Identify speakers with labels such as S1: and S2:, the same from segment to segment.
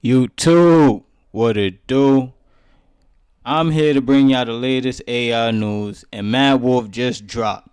S1: YouTube, what it do? I'm here to bring y'all the latest AI news, and Mad Wolf just dropped.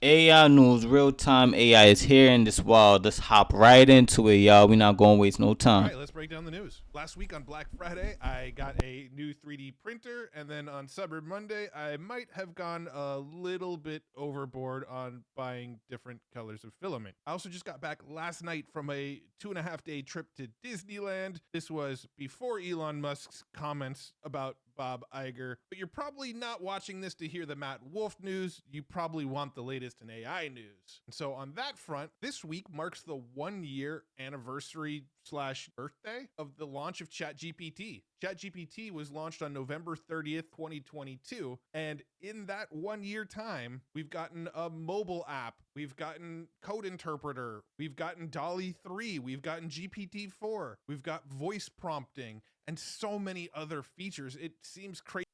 S1: AI news, real time AI is here in this world. Let's hop right into it, y'all. We not gonna waste no
S2: All
S1: time.
S2: right, let's break down the news. Last week on Black Friday, I got a new 3D printer, and then on Cyber Monday, I might have gone a little bit overboard on buying different colors of filament. I also just got back last night from a 2.5-day trip to Disneyland. This was before Elon Musk's comments about Bob Iger, but you're probably not watching this to hear the Matt Wolf news. You probably want the latest in AI news. And so on that front, this week marks the 1-year anniversary / birthday of the launch of ChatGPT. ChatGPT was launched on November 30th, 2022. And in that 1-year time, we've gotten a mobile app, we've gotten code interpreter, we've gotten DALL-E 3, we've gotten GPT-4, we've got voice prompting, and so many other features. It seems crazy.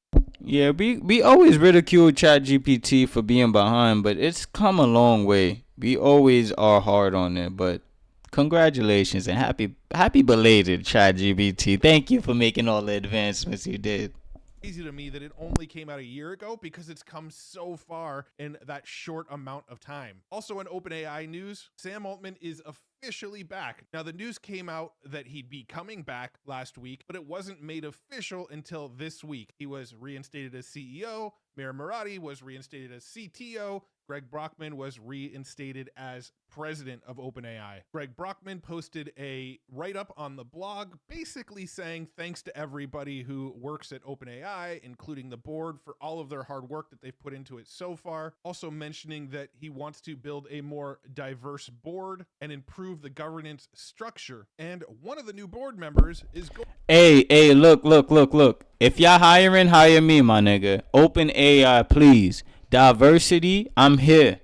S1: Yeah, we always ridicule ChatGPT for being behind, but it's come a long way. We always are hard on it, but congratulations and happy belated ChatGPT. Thank you for making all the advancements you did.
S2: Crazy to me that it only came out a year ago because it's come so far in that short amount of time. Also in OpenAI news, Sam Altman is officially back. Now the news came out that he'd be coming back last week, but it wasn't made official until this week. He was reinstated as CEO, Mira Murati was reinstated as CTO, Greg Brockman was reinstated as president of OpenAI. Greg Brockman posted a write-up on the blog basically saying thanks to everybody who works at OpenAI, including the board, for all of their hard work that they've put into it so far. Also mentioning that he wants to build a more diverse board and improve the governance structure. And one of the new board members is
S1: Hey, look. If y'all hiring, hire me, my nigga. Open AI, please. Diversity, I'm here.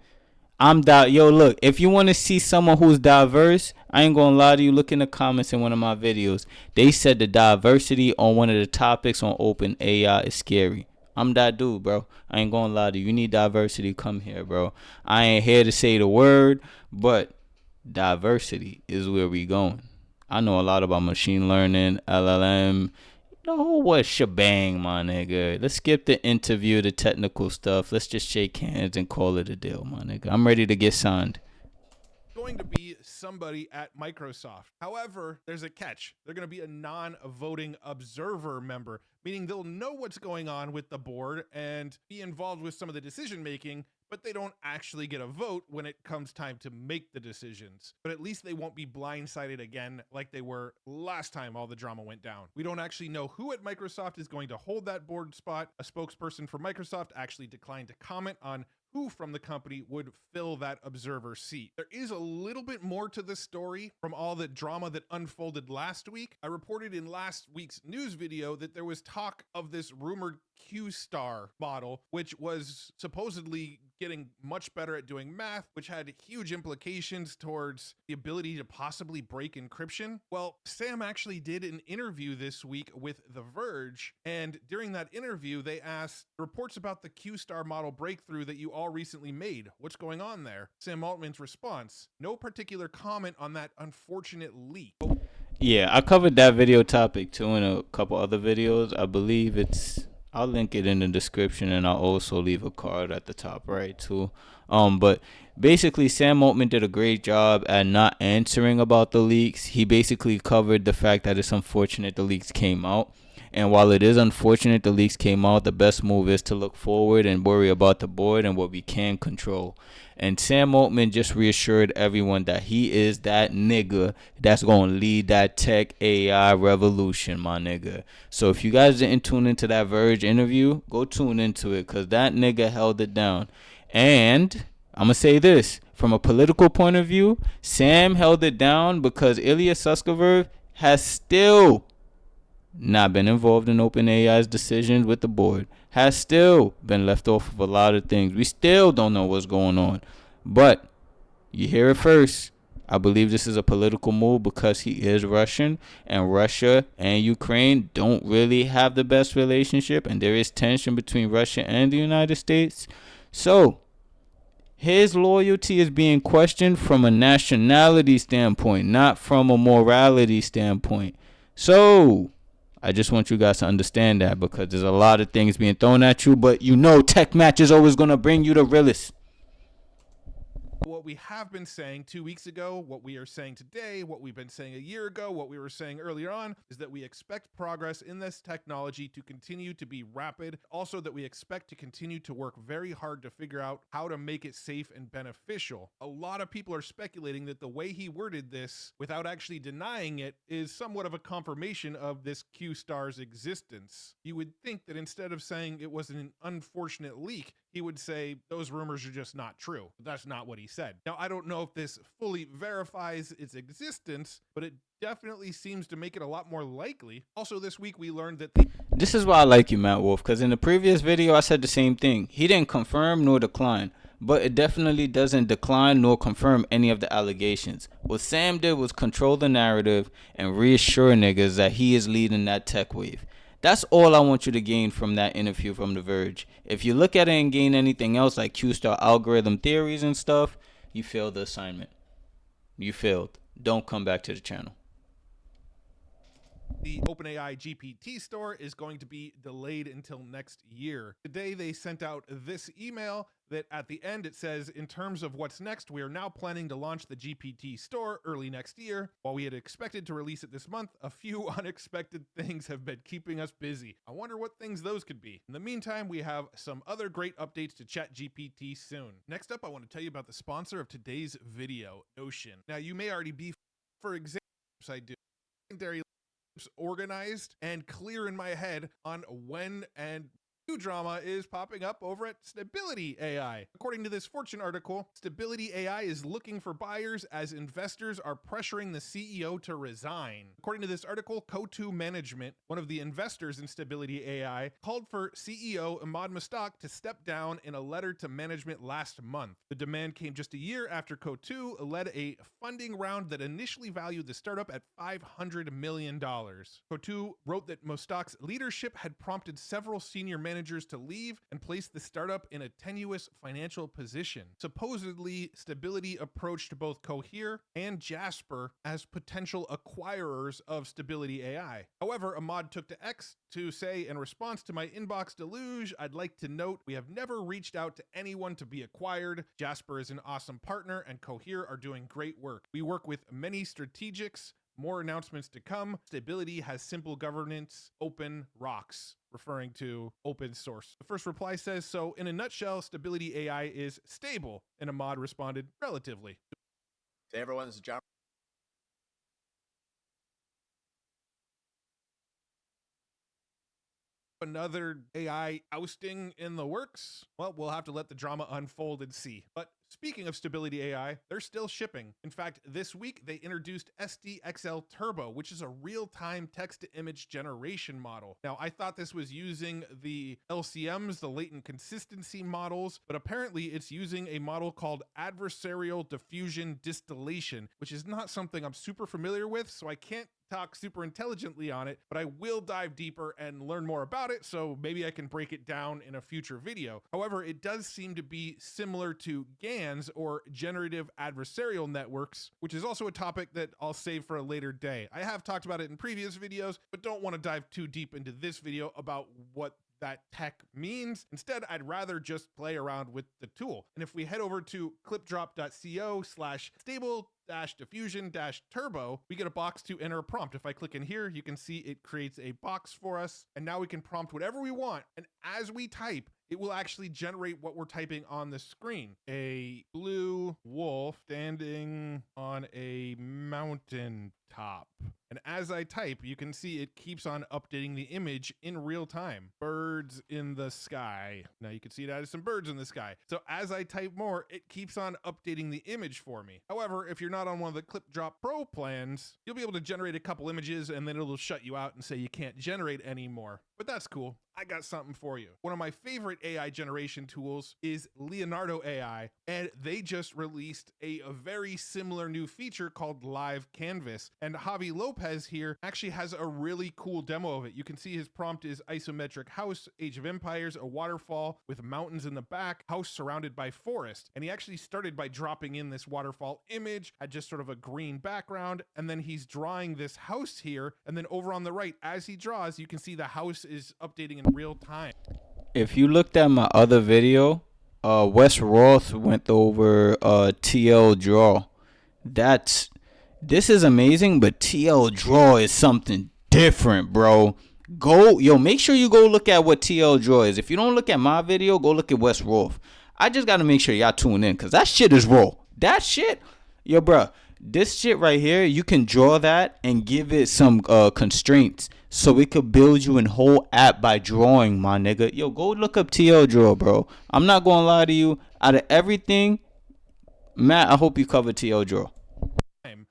S1: Yo, look, if you want to see someone who's diverse, I ain't gonna lie to you. Look in the comments in one of my videos. They said the diversity on one of the topics on Open AI is scary. I'm that dude, bro. I ain't gonna lie to you. You need diversity, come here, bro. I ain't here to say the word, but diversity is where we going. I know a lot about machine learning, LLM, the whole what shebang, my nigga. Let's skip the interview, the technical stuff. Let's just shake hands and call it a deal, my nigga. I'm ready to get signed.
S2: Going to be somebody at Microsoft. However, there's a catch. They're going to be a non-voting observer member, meaning they'll know what's going on with the board and be involved with some of the decision making, but they don't actually get a vote when it comes time to make the decisions. But at least they won't be blindsided again like they were last time all the drama went down. We don't actually know who at Microsoft is going to hold that board spot. A spokesperson for Microsoft actually declined to comment on who from the company would fill that observer seat. There is a little bit more to this story from all the drama that unfolded last week. I reported in last week's news video that there was talk of this rumored Q-Star model, which was supposedly getting much better at doing math, which had huge implications towards the ability to possibly break encryption. Well, Sam actually did an interview this week with The Verge, and during that interview, they asked reports about the Q-Star model breakthrough that you all recently made. What's going on there? Sam Altman's response: no particular comment on that unfortunate leak.
S1: Yeah, I covered that video topic too in a couple other videos. I believe I'll link it in the description, and I'll also leave a card at the top right too. But basically Sam Altman did a great job at not answering about the leaks. He basically covered the fact that it's unfortunate the leaks came out. And while it is unfortunate the leaks came out, the best move is to look forward and worry about the board and what we can control. And Sam Altman just reassured everyone that he is that nigga that's going to lead that tech AI revolution, my nigga. So if you guys didn't tune into that Verge interview, go tune into it, because that nigga held it down. And I'm going to say this, from a political point of view, Sam held it down because Ilya Sutskever has still not been involved in OpenAI's decisions with the board, has still been left off of a lot of things. We still don't know what's going on. But you hear it first. I believe this is a political move because he is Russian, and Russia and Ukraine don't really have the best relationship, and there is tension between Russia and the United States. So his loyalty is being questioned from a nationality standpoint, not from a morality standpoint. So I just want you guys to understand that, because there's a lot of things being thrown at you, but you know Tech Match is always going to bring you the realest.
S2: What we have been saying 2 weeks ago, what we are saying today, what we've been saying a year ago, what we were saying earlier on, is that we expect progress in this technology to continue to be rapid. Also, that we expect to continue to work very hard to figure out how to make it safe and beneficial. A lot of people are speculating that the way he worded this, without actually denying it, is somewhat of a confirmation of this Q star's existence. You would think that instead of saying it was an unfortunate leak, he would say those rumors are just not true. But that's not what he said. Now, I don't know if this fully verifies its existence, but it definitely seems to make it a lot more likely. Also, this week we learned that
S1: This is why I like you, Matt Wolf, because in the previous video I said the same thing. He didn't confirm nor decline, but it definitely doesn't decline nor confirm any of the allegations. What Sam did was control the narrative and reassure niggas that he is leading that tech wave. That's all I want you to gain from that interview from The Verge. If you look at it and gain anything else like Q-star algorithm theories and stuff, you failed the assignment. You failed. Don't come back to the channel.
S2: the OpenAI GPT store is going to be delayed until next year. Today, they sent out this email that at the end it says, in terms of what's next, we are now planning to launch the GPT store early next year. While we had expected to release it this month, a few unexpected things have been keeping us busy. I wonder what things those could be. In the meantime, we have some other great updates to ChatGPT soon. Next up, I want to tell you about the sponsor of today's video, Notion. Now, you may already be, for example, I do secondary organized and clear in my head on when and new drama is popping up over at Stability AI. According to this Fortune article, Stability AI is looking for buyers as investors are pressuring the CEO to resign. According to this article, Co2 Management, one of the investors in Stability AI, called for CEO Ahmad Mustak to step down in a letter to management last month. The demand came just a year after Co2 led a funding round that initially valued the startup at $500 million. Co2 wrote that Mustak's leadership had prompted several senior managers to leave and place the startup in a tenuous financial position. Supposedly, Stability approached both Cohere and Jasper as potential acquirers of Stability AI. However, Ahmad took to X to say, in response to my inbox deluge, I'd like to note we have never reached out to anyone to be acquired. Jasper is an awesome partner and Cohere are doing great work. We work with many strategics. More announcements to come. Stability has simple governance, open rocks, referring to open source. The first reply says, so in a nutshell, Stability AI is stable. And Ahmad responded, relatively.
S3: Hey everyone, this is John.
S2: Another AI ousting in the works? Well, we'll have to let the drama unfold and see. But speaking of Stability AI, they're still shipping. In fact, this week they introduced SDXL Turbo, which is a real-time text-to-image generation model. Now, I thought this was using the LCMs, the latent consistency models, but apparently it's using a model called adversarial diffusion distillation, which is not something I'm super familiar with, so I can't talk super intelligently on it, but I will dive deeper and learn more about it, so maybe I can break it down in a future video. However, it does seem to be similar to GANs, or generative adversarial networks, which is also a topic that I'll save for a later day. I have talked about it in previous videos, but don't want to dive too deep into this video about what that tech means. Instead, I'd rather just play around with the tool. And if we head over to clipdrop.co/stable-diffusion-turbo, we get a box to enter a prompt. If I click in here, you can see it creates a box for us. And now we can prompt whatever we want. And as we type, it will actually generate what we're typing on the screen. A blue wolf standing on a mountain top. And as I type, you can see it keeps on updating the image in real time. Birds in the sky. Now you can see it added some birds in the sky. So as I type more, it keeps on updating the image for me. However, if you're not on one of the ClipDrop Pro plans, you'll be able to generate a couple images and then it'll shut you out and say you can't generate anymore. But that's cool. I got something for you. One of my favorite AI generation tools is Leonardo AI, and they just released a very similar new feature called Live Canvas. And Javi Lopez here actually has a really cool demo of it. You can see his prompt is isometric house, Age of Empires, a waterfall with mountains in the back, house surrounded by forest. And he actually started by dropping in this waterfall image, had just sort of a green background, and then he's drawing this house here. And then over on the right, as he draws, you can see the house is updating in real time.
S1: If you looked at my other video, Wes Roth went over TL Draw. This is amazing, but TL Draw is something different, bro. Make sure you go look at what TL Draw is. If you don't look at my video, go look at Wes Roth. I just gotta make sure y'all tune in, cause that shit is raw. That shit, yo, bro. This shit right here, you can draw that and give it some constraints, so it could build you a whole app by drawing, my nigga. Yo, go look up TL Draw, bro. I'm not gonna lie to you. Out of everything, Matt, I hope you cover TL Draw.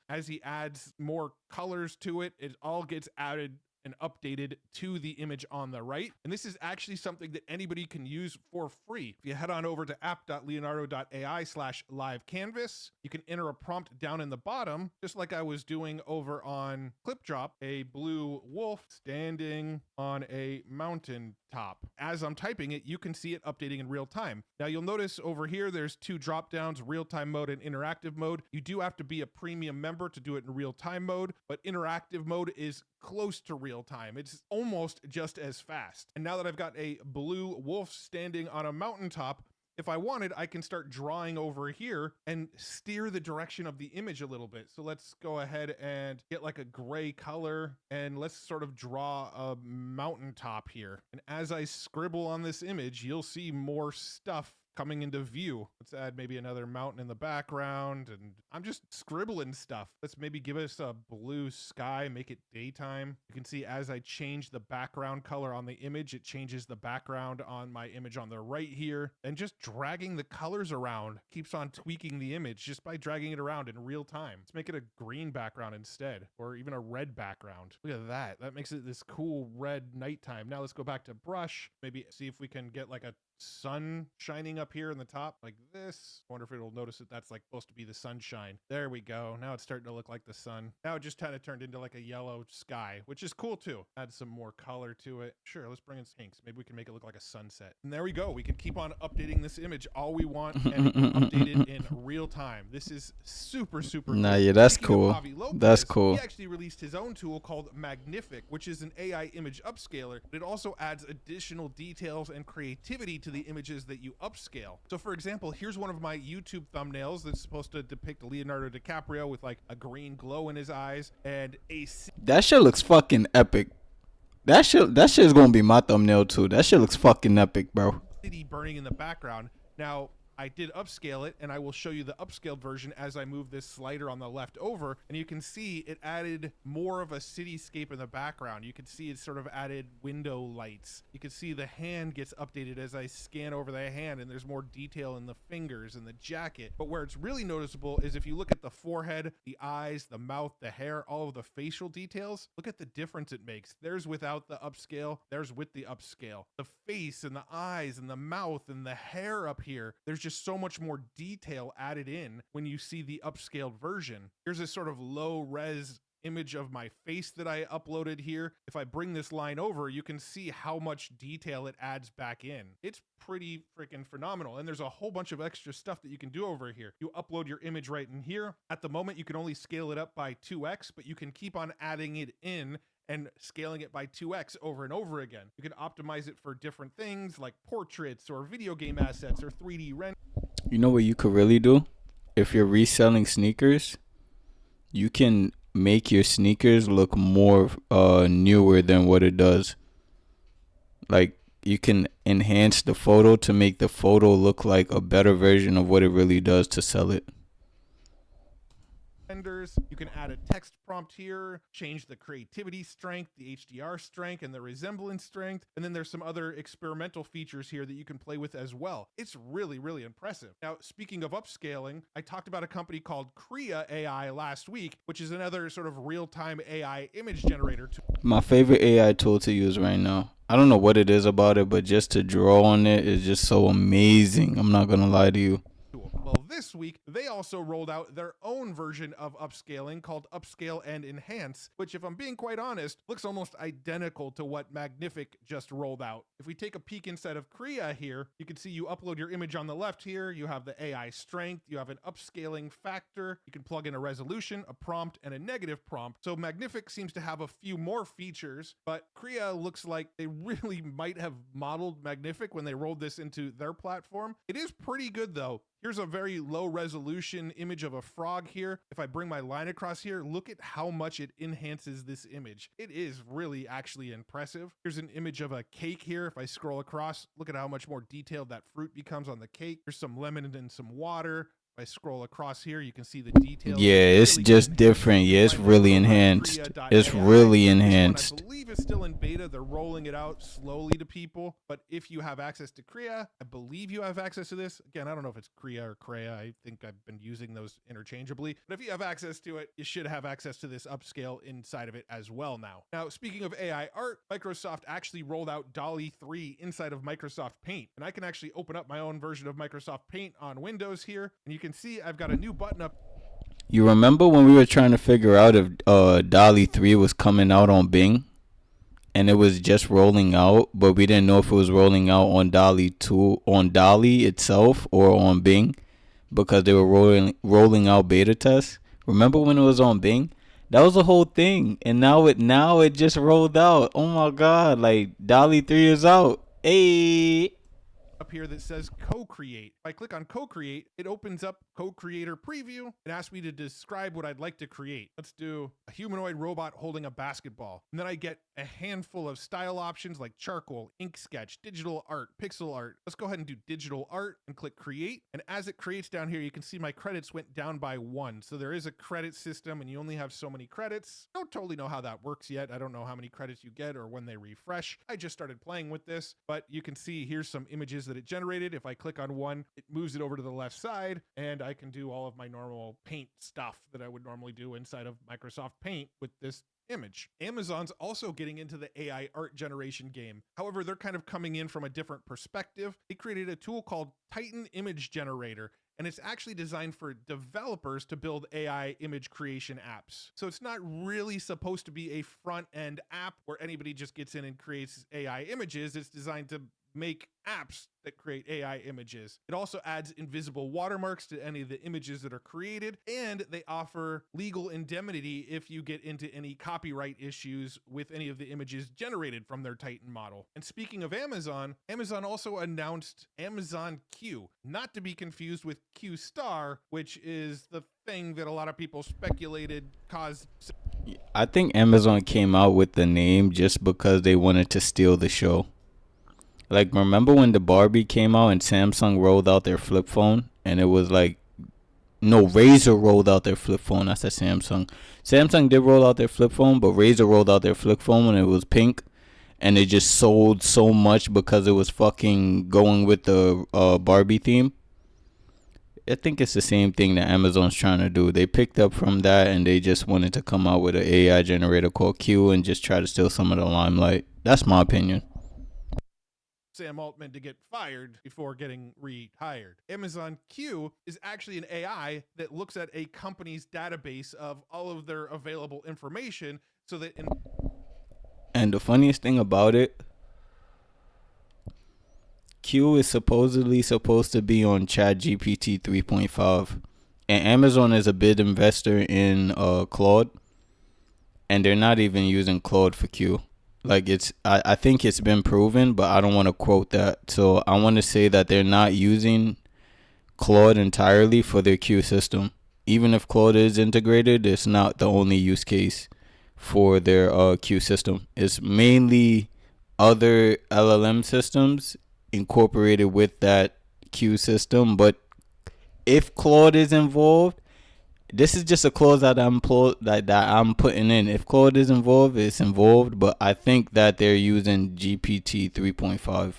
S2: As he adds more colors to it, it all gets added and updated to the image on the right. And this is actually something that anybody can use for free. If you head on over to app.leonardo.ai/livecanvas, you can enter a prompt down in the bottom, just like I was doing over on ClipDrop, a blue wolf standing on a mountain top. As I'm typing it, you can see it updating in real time. Now you'll notice over here, there's two drop downs, real-time mode and interactive mode. You do have to be a premium member to do it in real-time mode, but interactive mode is close to real time. It's almost just as fast. And now that I've got a blue wolf standing on a mountaintop, if I wanted, I can start drawing over here and steer the direction of the image a little bit. So let's go ahead and get like a gray color, and let's sort of draw a mountaintop here. And as I scribble on this image, you'll see more stuff coming into view. Let's add maybe another mountain in the background, and I'm just scribbling stuff. Let's maybe give us a blue sky, make it daytime. You can see as I change the background color on the image, it changes the background on my image on the right here. And just dragging the colors around keeps on tweaking the image just by dragging it around in real time. Let's make it a green background instead, or even a red background. Look at that. That makes it this cool red nighttime. Now let's go back to brush, maybe see if we can get like a sun shining up here in the top like this. I wonder if it'll notice that that's like supposed to be the sunshine. There we go. Now it's starting to look like the sun. Now it just kind of turned into like a yellow sky, which is cool too. Add some more color to it. Sure, let's bring in pinks. Maybe we can make it look like a sunset. And there we go. We can keep on updating this image all we want and update it in real time. This is super
S1: Nah,
S2: cool.
S1: yeah, that's
S2: Speaking
S1: cool.
S2: of Javi Lopez,
S1: That's cool.
S2: He actually released his own tool called Magnific, which is an AI image upscaler, but it also adds additional details and creativity to the images that you upscale. So for example, here's one of my YouTube thumbnails that's supposed to depict Leonardo DiCaprio with like a green glow in his eyes and
S1: that shit looks fucking epic. That shit is gonna be my thumbnail too. That shit looks fucking epic, bro.
S2: city burning in the background. Now I did upscale it, and I will show you the upscaled version as I move this slider on the left over, and you can see it added more of a cityscape in the background. You can see it sort of added window lights. You can see the hand gets updated as I scan over the hand, and there's more detail in the fingers and the jacket. But where it's really noticeable is if you look at the forehead, the eyes, the mouth, the hair, all of the facial details, look at the difference it makes. There's without the upscale, there's with the upscale. The face and the eyes and the mouth and the hair up here, there's just so much more detail added in when you see the upscaled version. Here's a sort of low res image of my face that I uploaded here. If I bring this line over, you can see how much detail it adds back in. It's pretty freaking phenomenal. And there's a whole bunch of extra stuff that you can do over here. You upload your image right in here. At the moment, you can only scale it up by 2x, but you can keep on adding it in and scaling it by 2x over and over again. You can optimize it for different things like portraits or video game assets or 3D render.
S1: You know what you could really do? If you're reselling sneakers, you can make your sneakers look more newer than what it does. Like, you can enhance the photo to make the photo look like a better version of what it really does to sell it.
S2: You can add a text prompt here, change the creativity strength, the HDR strength, and the resemblance strength. And then there's some other experimental features here that you can play with as well. It's really, really impressive. Now, speaking of upscaling, I talked about a company called KREA AI last week, which is another sort of real-time AI image generator tool.
S1: My favorite AI tool to use right now. I don't know what it is about it, but just to draw on it is just so amazing. I'm not gonna lie to you.
S2: Well, this week, they also rolled out their own version of upscaling called Upscale and Enhance, which, if I'm being quite honest, looks almost identical to what Magnific just rolled out. If we take a peek inside of KREA here, you can see you upload your image on the left here, you have the AI strength, you have an upscaling factor, you can plug in a resolution, a prompt, and a negative prompt. So Magnific seems to have a few more features, but KREA looks like they really might have modeled Magnific when they rolled this into their platform. It is pretty good though. Here's a very low resolution image of a frog here. If I bring my line across here, look at how much it enhances this image. It is really actually impressive. Here's an image of a cake here. If I scroll across, look at how much more detailed that fruit becomes on the cake. There's some lemon and some water. If I scroll across here, you can see the details.
S1: Yeah, it's just different. Yeah, it's really enhanced. It's really enhanced.
S2: I believe it's still in beta. They're rolling it out slowly to people. But if you have access to KREA, I believe you have access to this. Again, I don't know if it's KREA or KREA. I think I've been using those interchangeably. But if you have access to it, you should have access to this upscale inside of it as well now. Now, speaking of AI art, Microsoft actually rolled out DALL-E 3 inside of Microsoft Paint. And I can actually open up my own version of Microsoft Paint on Windows here. And you can see I've got a new button up.
S1: You remember when we were trying to figure out if DALL-E 3 was coming out on Bing? And it was just rolling out, but we didn't know if it was rolling out on DALL-E 2, on DALL-E itself, or on Bing, because they were rolling out beta tests. Remember when it was on Bing? That was the whole thing, and now it just rolled out. Oh my god! Like DALL-E 3 is out. Hey.
S2: Up here that says co-create. If I click on co-create, it opens up co-creator preview and asks me to describe what I'd like to create. Let's do a humanoid robot holding a basketball. And then I get a handful of style options like charcoal, ink sketch, digital art, pixel art. Let's go ahead and do digital art and click create. And as it creates down here, you can see my credits went down by 1. So there is a credit system and you only have so many credits. I don't totally know how that works yet. I don't know how many credits you get or when they refresh. I just started playing with this, but you can see here's some images that it generated. If I click on one, it moves it over to the left side and I can do all of my normal paint stuff that I would normally do inside of Microsoft Paint with this image. Amazon's also getting into the AI art generation game. However, they're kind of coming in from a different perspective. They created a tool called Titan Image Generator, and it's actually designed for developers to build AI image creation apps. So it's not really supposed to be a front-end app where anybody just gets in and creates AI images. It's designed to make apps that create AI images. It also adds invisible watermarks to any of the images that are created, and they offer legal indemnity if you get into any copyright issues with any of the images generated from their Titan model. And speaking of Amazon, Amazon also announced Amazon Q, not to be confused with Q Star, which is the thing that a lot of people speculated caused.
S1: I think Amazon came out with the name just because they wanted to steal the show. Like, remember when the Barbie came out and Samsung rolled out their flip phone? And it was like, no, Razer rolled out their flip phone. I said Samsung. Samsung did roll out their flip phone, but Razer rolled out their flip phone when it was pink. And it just sold so much because it was fucking going with the Barbie theme. I think it's the same thing that Amazon's trying to do. They picked up from that and they just wanted to come out with an AI generator called Q and just try to steal some of the limelight. That's my opinion.
S2: Sam Altman to get fired before getting rehired. Amazon Q is actually an AI that looks at a company's database of all of their available information so that
S1: and the funniest thing about it, Q is supposedly supposed to be on ChatGPT 3.5, and Amazon is a big investor in Claude, and they're not even using Claude for Q. Like, I think it's been proven, but I don't want to quote that. So I want to say that they're not using Claude entirely for their Q system. Even if Claude is integrated, it's not the only use case for their Q system. It's mainly other LLM systems incorporated with that Q system. But if Claude is involved, this is just a clause that I'm putting in. If Claude is involved, it's involved. But I think that they're using GPT 3.5.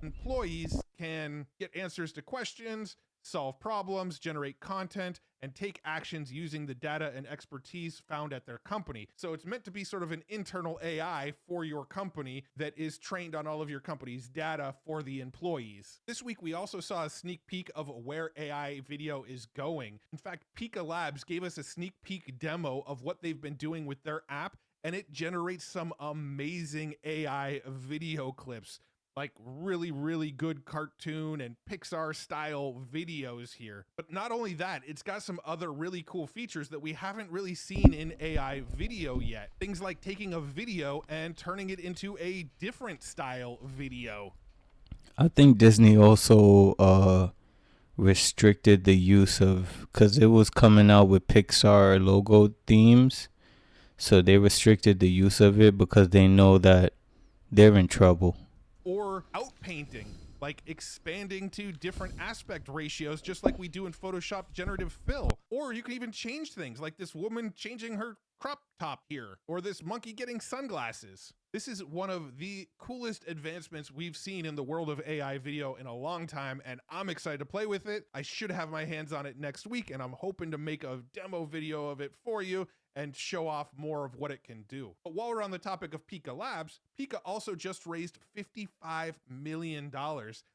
S2: Employees can get answers to questions, solve problems, generate content, and take actions using the data and expertise found at their company. So it's meant to be sort of an internal AI for your company that is trained on all of your company's data for the employees. This week, we also saw a sneak peek of where AI video is going. In fact, Pika Labs gave us a sneak peek demo of what they've been doing with their app, and it generates some amazing AI video clips, like really, really good cartoon and Pixar style videos here. But not only that, it's got some other really cool features that we haven't really seen in AI video yet. Things like taking a video and turning it into a different style video.
S1: I think Disney also restricted the use of, because it was coming out with Pixar logo themes, so they restricted the use of it because they know that they're in trouble.
S2: Or outpainting, like expanding to different aspect ratios, just like we do in Photoshop generative fill. Or you can even change things, like this woman changing her crop top here, or this monkey getting sunglasses. This is one of the coolest advancements we've seen in the world of AI video in a long time, and I'm excited to play with it. I should have my hands on it next week, and I'm hoping to make a demo video of it for you and show off more of what it can do. But while we're on the topic of Pika Labs, Pika also just raised $55 million.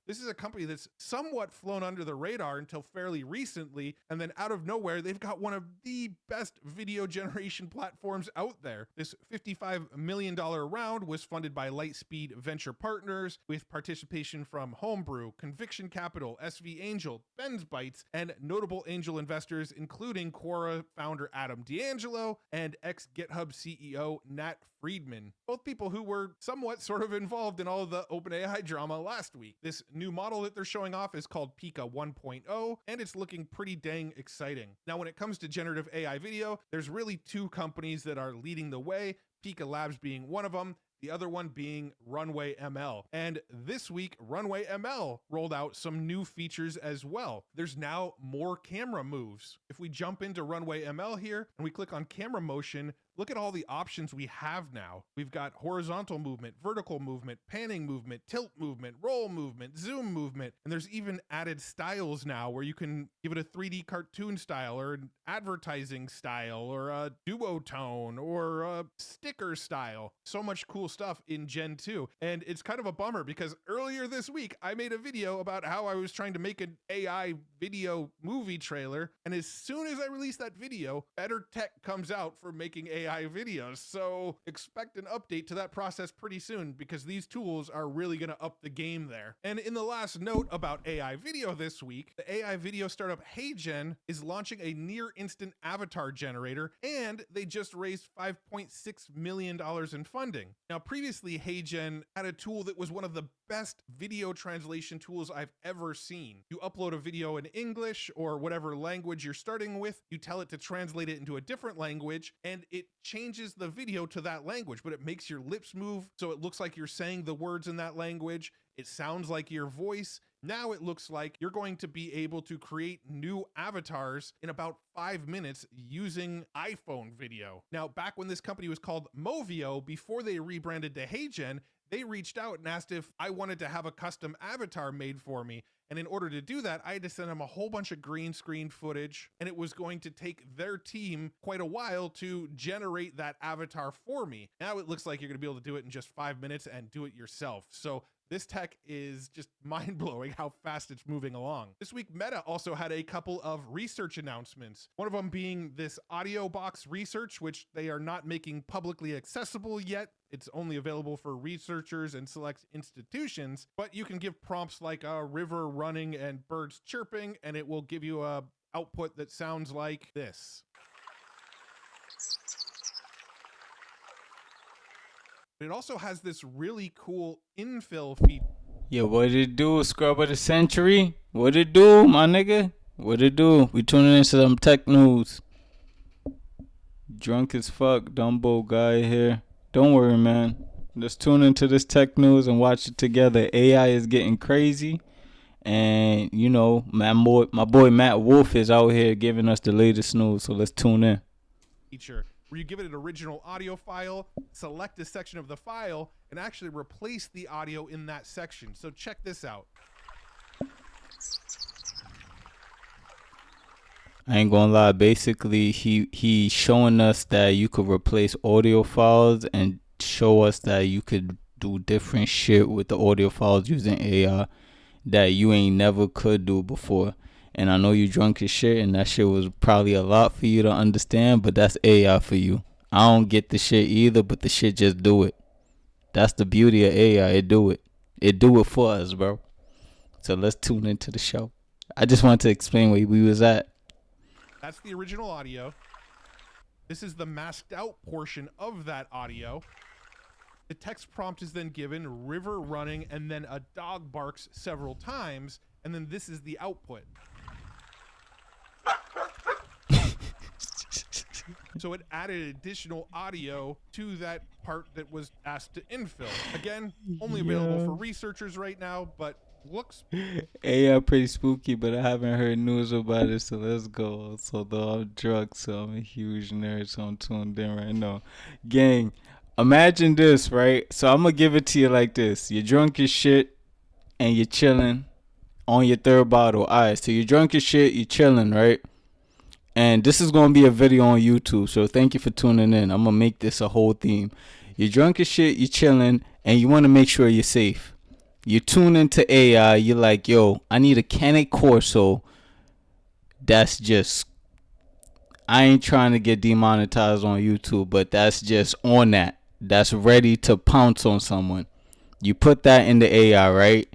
S2: This is a company that's somewhat flown under the radar until fairly recently, and then out of nowhere, they've got one of the best video generation platforms out there. This $55 million round was funded by Lightspeed Venture Partners, with participation from Homebrew, Conviction Capital, SV Angel, Ben's Bytes, and notable angel investors including Quora founder Adam D'Angelo and ex-GitHub CEO Nat Friedman, both people who were somewhat sort of involved in all of the OpenAI drama last week. This new model that they're showing off is called Pika 1.0, and it's looking pretty dang exciting. Now, when it comes to generative AI video, there's really two companies that are leading the way, Pika Labs being one of them, the other one being Runway ML. And this week, Runway ML rolled out some new features as well. There's now more camera moves. If we jump into Runway ML here and we click on camera motion, look at all the options we have now. We've got horizontal movement, vertical movement, panning movement, tilt movement, roll movement, zoom movement, and there's even added styles now where you can give it a 3D cartoon style or an advertising style or a duotone or a sticker style. So much cool stuff in Gen 2. And it's kind of a bummer because earlier this week, I made a video about how I was trying to make an AI video movie trailer. And as soon as I release that video, better tech comes out for making AI videos. So expect an update to that process pretty soon because these tools are really going to up the game there. And in the last note about AI video this week, the AI video startup HeyGen is launching a near instant avatar generator, and they just raised $5.6 million in funding. Now, previously, HeyGen had a tool that was one of the best video translation tools I've ever seen. You upload a video in English or whatever language you're starting with, you tell it to translate it into a different language, and it changes the video to that language, but it makes your lips move so it looks like you're saying the words in that language. It sounds like your voice. Now it looks like you're going to be able to create new avatars in about 5 minutes using iPhone video. Now, back when this company was called Movio, before they rebranded to HeyGen, they reached out and asked if I wanted to have a custom avatar made for me. And in order to do that, I had to send them a whole bunch of green screen footage, and it was going to take their team quite a while to generate that avatar for me. Now it looks like you're going to be able to do it in just 5 minutes and do it yourself. So this tech is just mind-blowing how fast it's moving along. This week, Meta also had a couple of research announcements. One of them being this Audiobox research, which they are not making publicly accessible yet. It's only available for researchers and select institutions, but you can give prompts like a river running and birds chirping, and it will give you a output that sounds like this. It also has this really cool infill feature.
S1: Yeah, what it do, scrub of the century? What it do, my nigga? What it do? We tuning into some tech news. Drunk as fuck, Dumbo guy here. Don't worry, man. Let's tune into this tech news and watch it together. AI is getting crazy. And, you know, my boy Matt Wolf is out here giving us the latest news. So let's tune in.
S2: Feature where you give it an original audio file, select a section of the file, and actually replace the audio in that section. So check this out.
S1: I ain't gonna lie. Basically, he showing us that you could replace audio files and show us that you could do different shit with the audio files using AI that you ain't never could do before. And I know you drunk as shit, and that shit was probably a lot for you to understand, but that's AI for you. I don't get the shit either, but the shit just do it. That's the beauty of AI. It do it. It do it for us, bro. So let's tune into the show. I just wanted to explain where we was at.
S2: That's the original audio. This is the masked out portion of that audio. The text prompt is then given, river running, and then a dog barks several times, and then this is the output. So it added additional audio to that part that was asked to infill. Again, only available for researchers right now, but looks
S1: AI pretty spooky, but I haven't heard news about it, so let's go. So though I'm drunk, so I'm a huge nerd, so I'm tuned in right now. Gang, imagine this, right? So I'm gonna give it to you like this. You're drunk as shit and you're chilling on your third bottle. Alright, so you're drunk as shit, you're chilling, right? And this is going to be a video on YouTube, so thank you for tuning in. I'm going to make this a whole theme. You're drunk as shit, you're chilling, and you want to make sure you're safe. You tune into AI, you're like, yo, I need a Cane Corso that's just, I ain't trying to get demonetized on YouTube, but that's just on that. That's ready to pounce on someone. You put that in the AI, right?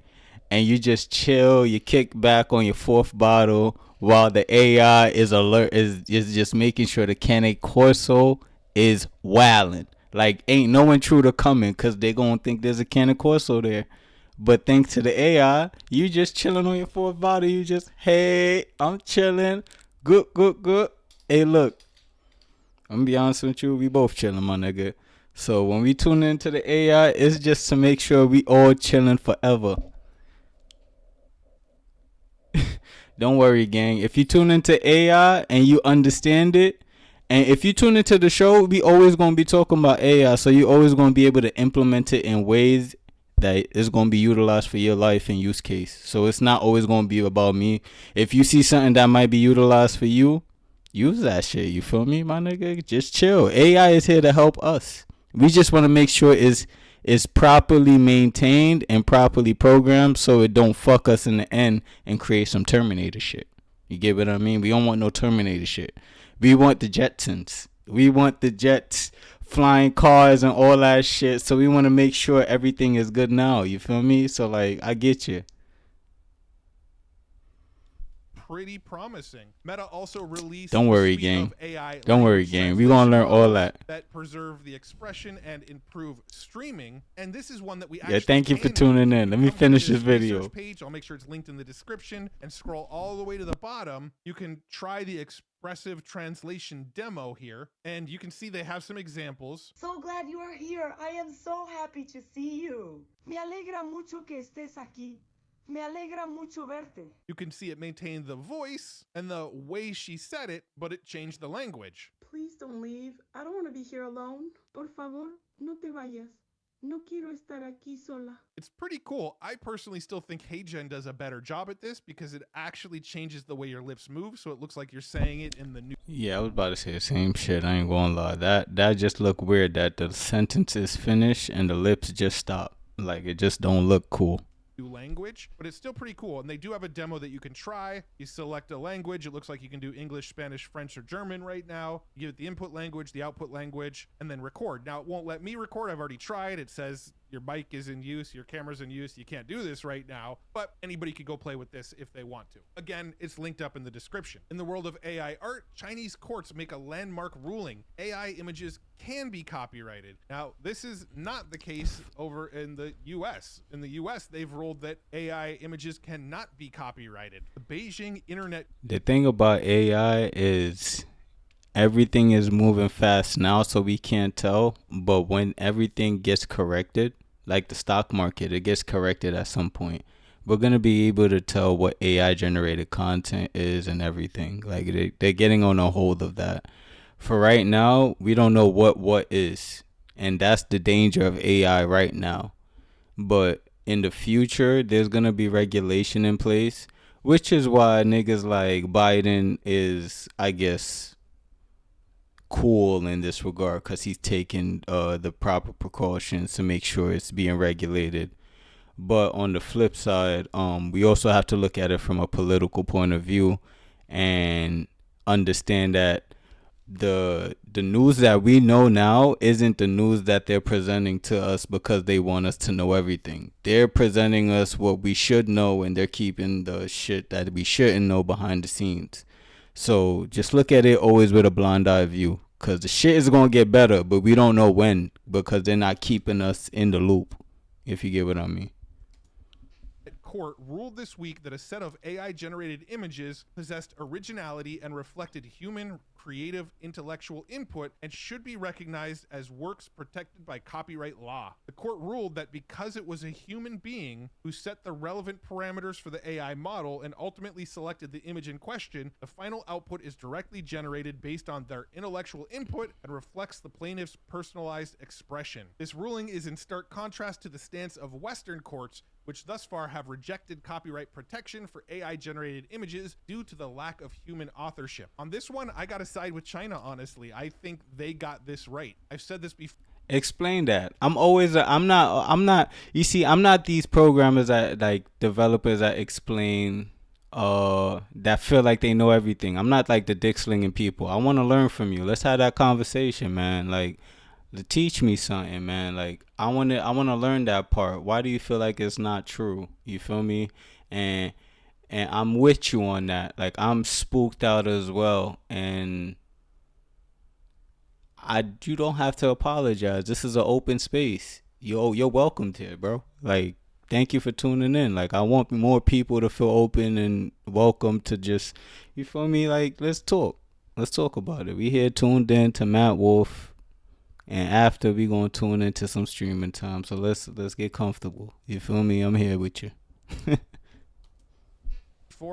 S1: And you just chill, you kick back on your fourth bottle while the AI is alert, is just making sure the Cane Corso is wildin'. Like, ain't no intruder coming because they gonna think there's a Cane Corso there. But thanks to the AI, you just chilling on your fourth bottle. You just, hey, I'm chilling. Good, good, good. Hey, look, I'm gonna be honest with you, we both chilling, my nigga. So when we tune into the AI, it's just to make sure we all chilling forever. Don't worry, gang. If you tune into AI and you understand it, and if you tune into the show, we always going to be talking about AI. So you always going to be able to implement it in ways that is going to be utilized for your life and use case. So it's not always going to be about me. If you see something that might be utilized for you, use that shit. You feel me, my nigga? Just chill. AI is here to help us. We just want to make sure it's properly maintained and properly programmed so it don't fuck us in the end and create some Terminator shit. You get what I mean? We don't want no Terminator shit. We want the Jetsons. We want the jets, flying cars and all that shit. So we want to make sure everything is good now. You feel me? So like, I get you.
S2: pretty promising. Meta also released
S1: Don't worry,
S2: a suite
S1: gang.
S2: of AI
S1: Don't worry, gang. We gonna learn all that.
S2: That preserve the expression and improve streaming. And this is one that we
S1: Yeah, thank you for tuning in. Let me finish this video.
S2: Page. I'll make sure it's linked in the description and scroll all the way to the bottom. You can try the expressive translation demo here, and you can see they have some examples.
S4: So glad you are here. I am so happy to see you. Me alegra mucho que estés aquí. Me alegra mucho verte.
S2: You can see it maintained the voice and the way she said it, but it changed the language.
S4: Please don't leave. I don't want to be here alone. Por favor, no te vayas. No quiero estar aquí sola.
S2: It's pretty cool. I personally still think HeyGen does a better job at this because it actually changes the way your lips move, so it looks like you're saying it in the new.
S1: Yeah, I was about to say the same shit. I ain't gonna lie. That just look weird. That the sentence is finished and the lips just stop. Like it just don't look cool.
S2: Language, but it's still pretty cool. And they do have a demo that you can try. You select a language. It looks like you can do English, Spanish, French, or German right now. You give it the input language, the output language, and then record. Now it won't let me record. I've already tried. It says your mic is in use, your camera's in use. You can't do this right now, but anybody could go play with this if they want to. Again, it's linked up in the description. In the world of AI art, Chinese courts make a landmark ruling. AI images can be copyrighted. Now, this is not the case over in the US. In the US, they've ruled that AI images cannot be copyrighted. The Beijing internet.
S1: The thing about AI is everything is moving fast now, so we can't tell. But when everything gets corrected, like the stock market, it gets corrected at some point. We're going to be able to tell what AI generated content is and everything. Like they're getting on a hold of that. For right now, we don't know what is. And that's the danger of AI right now. But in the future, there's going to be regulation in place Which is why niggas like Biden is, I guess, cool in this regard, because he's taking the proper precautions to make sure it's being regulated. But on the flip side, we also have to look at it from a political point of view and understand that the news that we know now isn't the news that they're presenting to us because they want us to know everything. They're presenting us what we should know, and they're keeping the shit that we shouldn't know behind the scenes. So just look at it always with a blind eye view, because the shit is going to get better, but we don't know when, because they're not keeping us in the loop, if you get what I mean.
S2: Court ruled this week that a set of AI-generated images possessed originality and reflected human creative intellectual input and should be recognized as works protected by copyright law. The court ruled that because it was a human being who set the relevant parameters for the AI model and ultimately selected the image in question, the final output is directly generated based on their intellectual input and reflects the plaintiff's personalized expression. This ruling is in stark contrast to the stance of Western courts, which thus far have rejected copyright protection for AI-generated images due to the lack of human authorship. On this one, I gotta side with China, honestly. I think they got this right. I've said this before.
S1: Explain that. I'm not, you see, I'm not these programmers that, like, developers that explain, that feel like they know everything. I'm not like the dick slinging people. I want to learn from you. Let's have that conversation, man. Like, to teach me something, man. Like, I want to learn that part. Why do you feel like it's not true? You feel me? And I'm with you on that. Like, I'm spooked out as well, and you don't have to apologize. This is an open space. You're welcomed here, bro. Like, thank you for tuning in. Like, I want more people to feel open and welcome to just, you feel me? Like, let's talk. Let's talk about it. We here tuned in to Matt Wolf, and after we gonna tune into some streaming time. So let's get comfortable. You feel me? I'm here with you.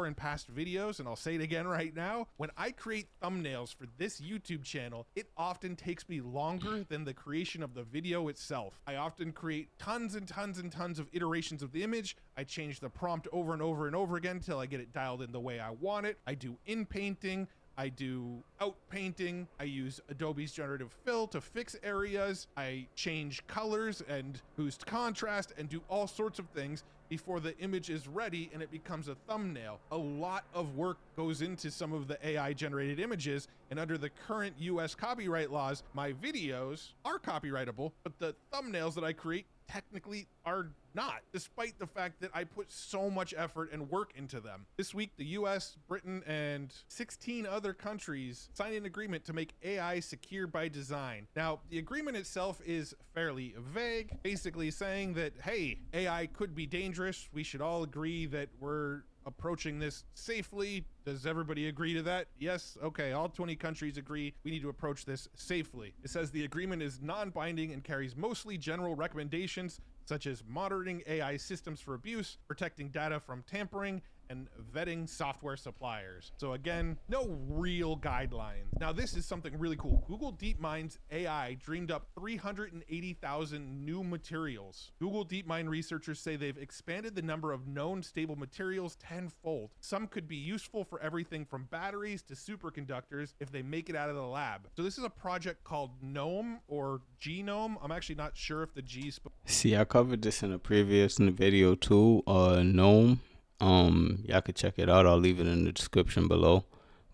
S2: In past videos, and I'll say it again right now, when I create thumbnails for this YouTube channel, it often takes me longer than the creation of the video itself. I often create tons and tons and tons of iterations of the image. I change the prompt over and over and over again until I get it dialed in the way I want it. I do in painting, I do out painting, I use Adobe's generative fill to fix areas, I change colors and boost contrast and do all sorts of things before the image is ready and it becomes a thumbnail. A lot of work goes into some of the AI generated images, and under the current US copyright laws, my videos are copyrightable, but the thumbnails that I create technically are not, despite the fact that I put so much effort and work into them. This week, the US, Britain, and 16 other countries signed an agreement to make AI secure by design. Now, the agreement itself is fairly vague, basically saying that, hey, AI could be dangerous. We should all agree that we're approaching this safely. Does everybody agree to that? Yes. Okay. All 20 countries agree we need to approach this safely. It says the agreement is non-binding and carries mostly general recommendations such as monitoring AI systems for abuse, protecting data from tampering, and vetting software suppliers. So again, no real guidelines. Now this is something really cool. Google Deepmind's AI dreamed up 380,000 new materials. Google Deepmind researchers say they've expanded the number of known stable materials tenfold. Some could be useful for everything from batteries to superconductors if they make it out of the lab. So this is a project called GNoME or GNoME. I'm actually not sure if the G is...
S1: See, I covered this in a previous video too. GNoME. Y'all could check it out. I'll leave it in the description below.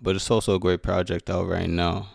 S1: But it's also a great project out right now.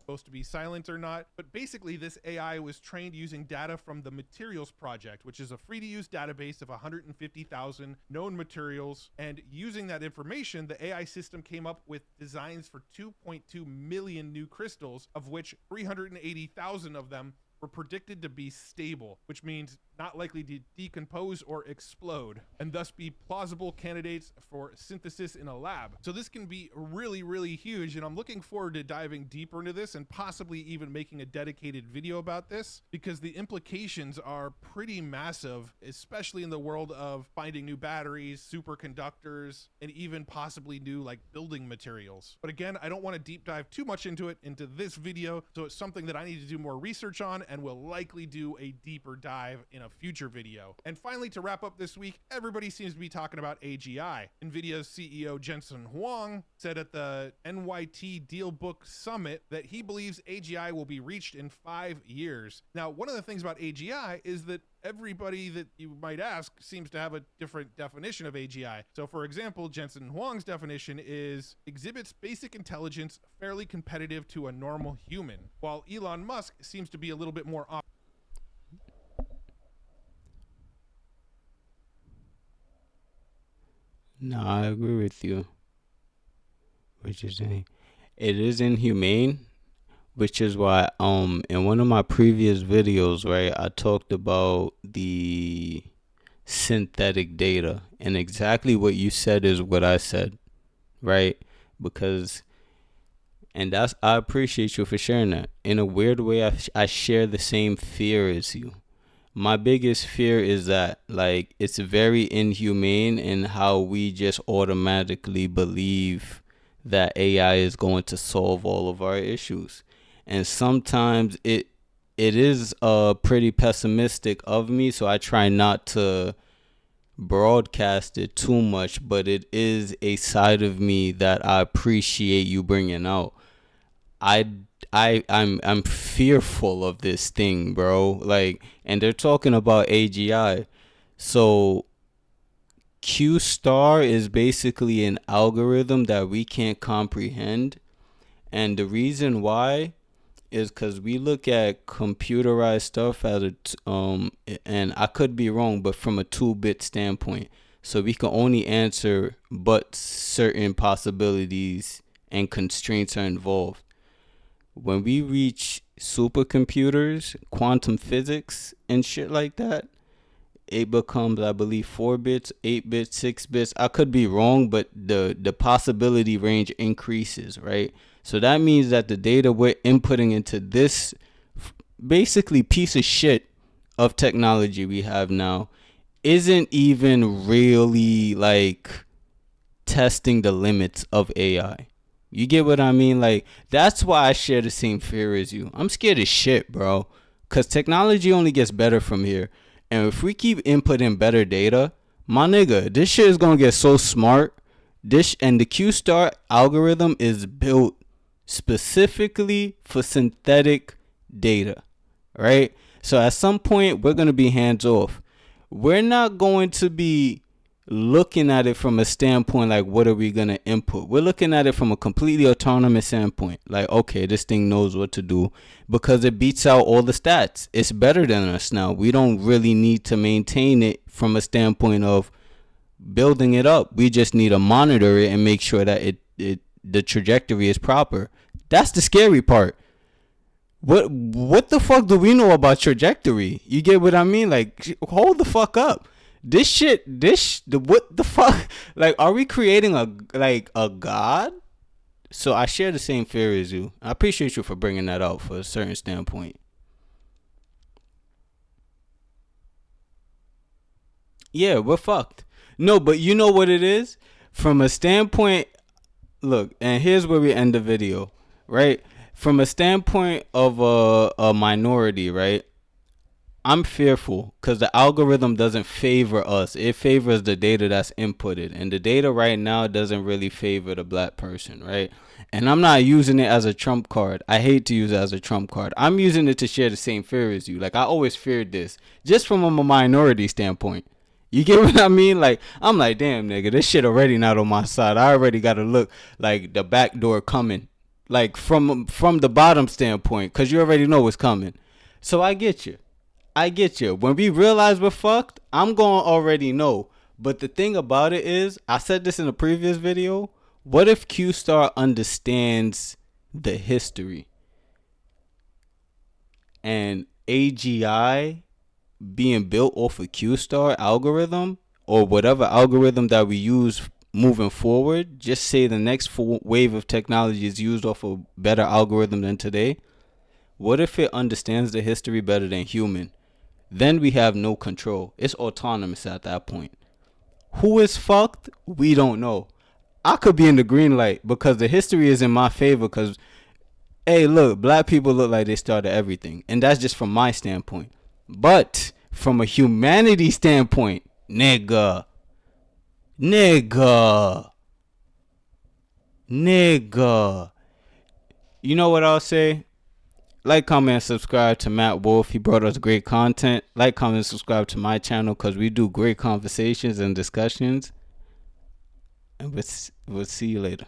S2: Supposed to be silent or not, but basically this AI was trained using data from the Materials Project, which is a free-to-use database of 150,000 known materials, and using that information, the AI system came up with designs for 2.2 million new crystals, of which 380,000 of them were predicted to be stable, which means not likely to decompose or explode, and thus be plausible candidates for synthesis in a lab. So this can be really, really huge, and I'm looking forward to diving deeper into this and possibly even making a dedicated video about this, because the implications are pretty massive, especially in the world of finding new batteries, superconductors, and even possibly new like building materials. But again, I don't want to deep dive too much into it into this video, so it's something that I need to do more research on, and we'll likely do a deeper dive in a future video. And finally, to wrap up this week, everybody seems to be talking about AGI. NVIDIA's CEO Jensen Huang said at the NYT Dealbook Summit that he believes AGI will be reached in 5 years. Now, one of the things about AGI is that everybody that you might ask seems to have a different definition of AGI. So for example, Jensen Huang's definition is exhibits basic intelligence fairly competitive to a normal human, while Elon Musk seems to be a little bit more
S1: No, I agree with you. Which is it is inhumane, which is why in one of my previous videos, right, I talked about the synthetic data, and exactly what you said is what I said, right? Because that's, I appreciate you for sharing that. In a weird way, I share the same fear as you. My biggest fear is that, like, it's very inhumane in how we just automatically believe that AI is going to solve all of our issues. And sometimes it is pretty pessimistic of me, so I try not to broadcast it too much, but it is a side of me that I appreciate you bringing out. I'm fearful of this thing, bro. Like, and they're talking about AGI. So Q star is basically an algorithm that we can't comprehend. And the reason why is because we look at computerized stuff as and I could be wrong, but from a 2-bit standpoint. So we can only answer but certain possibilities and constraints are involved. When we reach supercomputers, quantum physics, and shit like that, it becomes, I believe, 4 bits, 8 bits, 6 bits. I could be wrong, but the possibility range increases, right? So that means that the data we're inputting into this basically piece of shit of technology we have now isn't even really like testing the limits of AI. You get what I mean? Like, that's why I share the same fear as you. I'm scared as shit, bro. Because technology only gets better from here. And if we keep inputting better data, my nigga, this shit is going to get so smart. And the Q-star algorithm is built specifically for synthetic data, right? So at some point, we're going to be hands off. We're not going to be looking at it from a standpoint like, what are we going to input? We're looking at it from a completely autonomous standpoint. Like, okay, this thing knows what to do because it beats out all the stats. It's better than us now. We don't really need to maintain it from a standpoint of building it up. We just need to monitor it and make sure that the trajectory is proper. That's the scary part. What the fuck do we know about trajectory? You get what I mean? Like, hold the fuck up. What the fuck? Like, are we creating a god? So I share the same fear as you. I appreciate you for bringing that out for a certain standpoint. Yeah, we're fucked. No, but you know what it is? From a standpoint, look, and here's where we end the video, right? From a standpoint of a minority, right? I'm fearful because the algorithm doesn't favor us. It favors the data that's inputted. And the data right now doesn't really favor the black person, right? And I'm not using it as a trump card. I hate to use it as a trump card. I'm using it to share the same fear as you. Like, I always feared this, just from a minority standpoint. You get what I mean? Like, I'm like, damn, nigga, this shit already not on my side. I already got to look like the back door coming. Like, from the bottom standpoint, because you already know what's coming. So I get you. When we realize we're fucked, I'm going to already know. But the thing about it is, I said this in a previous video, what if Q-Star understands the history? And AGI being built off a Q-Star algorithm, or whatever algorithm that we use moving forward, just say the next wave of technology is used off a better algorithm than today. What if it understands the history better than human? Then we have no control. It's autonomous at that point. Who is fucked? We don't know. I could be in the green light because the history is in my favor because Hey, look, black people look like they started everything, and that's just from my standpoint. But from a humanity standpoint, nigga, nigga, nigga. You know what I'll say? Like, comment, and subscribe to Matt Wolf. He brought us great content. Like, comment, and subscribe to my channel because we do great conversations and discussions. And we'll see you later.